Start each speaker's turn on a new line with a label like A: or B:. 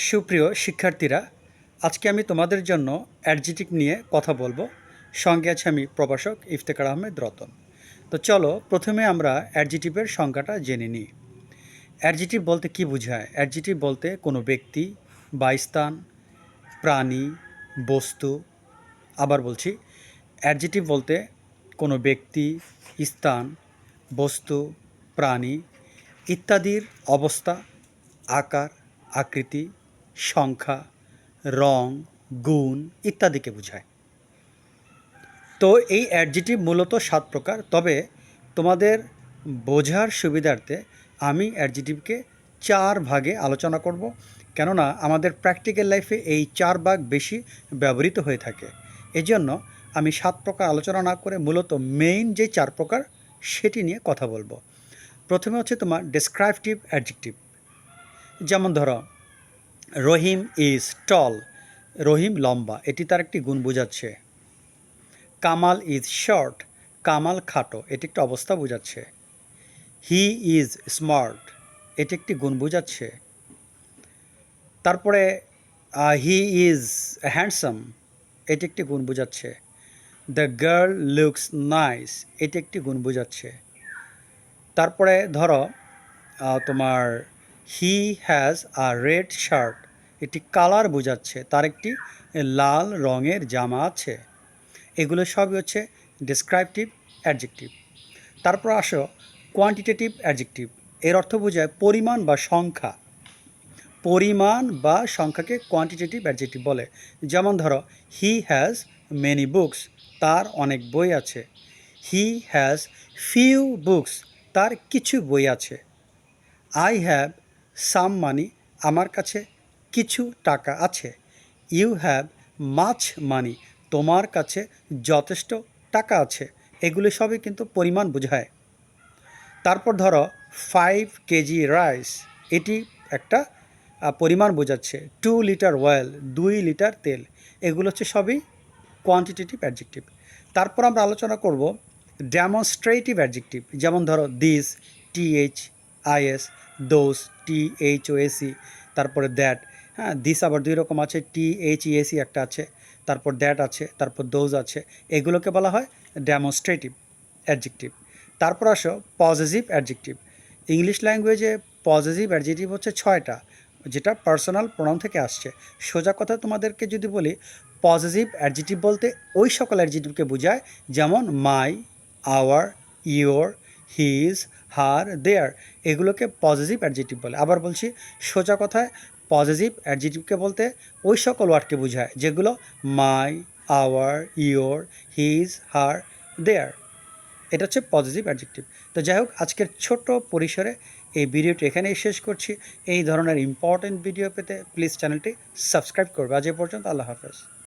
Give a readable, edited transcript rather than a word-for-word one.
A: সুপ্রিয় শিক্ষার্থীরা, আজকে আমি তোমাদের জন্য অ্যাডজেক্টিভ নিয়ে কথা বলবো। সঙ্গে আছে আমি প্রভাষক ইফতেখার আহমেদ রতন। তো চলো প্রথমে আমরা অ্যাডজেক্টিভের সংজ্ঞাটা জেনে নিই। অ্যাডজেক্টিভ বলতে কী বোঝায়? অ্যাডজেক্টিভ বলতে কোনো ব্যক্তি বা স্থান, প্রাণী, বস্তু। আবার বলছি, অ্যাডজেক্টিভ বলতে কোনো ব্যক্তি, স্থান, বস্তু, প্রাণী ইত্যাদির অবস্থা, আকার, আকৃতি, সংখ্যা, রং, গুণ ইত্যাদিকে বোঝায়। তো এই অ্যাডজেক্টিভ মূলত 7 প্রকার, তবে তোমাদের বোঝার সুবিধার্থে আমি অ্যাডজেক্টিভকে 4 ভাগে আলোচনা করব, কেননা আমাদের প্র্যাকটিক্যাল লাইফে এই 4 ভাগ বেশি ব্যবহৃত হয়ে থাকে। এজন্য আমি 7 প্রকার আলোচনা না করে মূলত মেইন যে 4 প্রকার সেটি নিয়ে কথা বলবো। প্রথমে হচ্ছে তোমার ডেসক্রাইপটিভ অ্যাডজেক্টিভ। যেমন ধরো, রহিম ইজ টল, রহিম লম্বা, এটি তার একটি গুণ বোঝাচ্ছে। কামাল ইজ শর্ট, কামাল খাটো, এটি একটি অবস্থা বোঝাচ্ছে। হি ইজ স্মার্ট, এটি একটি গুণ বোঝাচ্ছে। তারপরে হি ইজ হ্যান্ডসাম, এটি একটি গুণ বোঝাচ্ছে। দ্য গার্ল লুকস নাইস, এটি একটি গুণ বোঝাচ্ছে। তারপরে ধরো তোমার he has a red shirt, এটি কালার বোঝাচ্ছে, তার একটি লাল রঙের জামা আছে। এগুলো সবই হচ্ছে ডেসক্রাইপটিভ অ্যাডজেক্টিভ। তারপর আসো কোয়ান্টিটেটিভ অ্যাডজেক্টিভ। এর অর্থ বোঝায় পরিমাণ বা সংখ্যা। পরিমাণ বা সংখ্যাকে কোয়ান্টিটেটিভ অ্যাডজেক্টিভ বলে। যেমন ধরো, হি হ্যাজ মেনি বুকস, তার অনেক বই আছে। হি হ্যাজ ফিউ বুকস, তার কিছু বই আছে। আই হ্যাভ সাম মানি, আমার কাছে কিছু টাকা আছে। ইউ হ্যাভ মাচ মানি, তোমার কাছে যথেষ্ট টাকা আছে। এগুলি সবই কিন্তু পরিমাণ বোঝায়। তারপর ধরো 5 কেজি রাইস, এটি একটা পরিমাণ বোঝাচ্ছে। 2 লিটার অয়েল, 2 লিটার তেল, এগুলো হচ্ছে সবই কোয়ান্টিটেটিভ অ্যাডজেক্টিভ। তারপর আমরা আলোচনা করব ডেমনস্ট্রেটিভ অ্যাডজেক্টিভ। যেমন ধরো দিস, THIS, দোজ, THOAC, তারপরে দ্যাট। হ্যাঁ, দিস আবার 2 রকম আছে, THEAC একটা আছে, তারপর দ্যাট আছে, তারপর দোজ আছে। এগুলোকে বলা হয় ডেমনস্ট্রেটিভ অ্যাডজেক্টিভ। তারপর আসো পজেসিভ অ্যাডজেক্টিভ। ইংলিশ ল্যাঙ্গুয়েজে পজেসিভ অ্যাডজেক্টিভ হচ্ছে 6টা, যেটা পার্সোনাল প্রোনাউন থেকে আসছে। সোজা কথা তোমাদেরকে যদি বলি, পজেসিভ অ্যাডজেক্টিভ বলতে ওই সকল অ্যাডজেক্টিভকে বোঝায়, যেমন মাই, আওয়ার, ইয়োর, হিজ, হার, দেয়ার, এগুলোকে পজেসিভ অ্যাডজেক্টিভ বলে। আবার বলছি, সোজা কথায় পজেসিভ অ্যাডজেক্টিভকে বলতে ওই সকল ওয়ার্ডকে বোঝায় যেগুলো মাই, আওয়ার, ইয়োর, হিজ, হার, দেয়ার। এটা হচ্ছে পজিটিভ অ্যাডজেক্টিভ। তো যাই হোক, আজকের ছোট্ট পরিসরে এই ভিডিওটি এখানেই শেষ করছি। এই ধরনের ইম্পর্টেন্ট ভিডিও পেতে প্লিজ চ্যানেলটি সাবস্ক্রাইব করবে। আজ এ পর্যন্ত, আল্লাহ হাফেজ।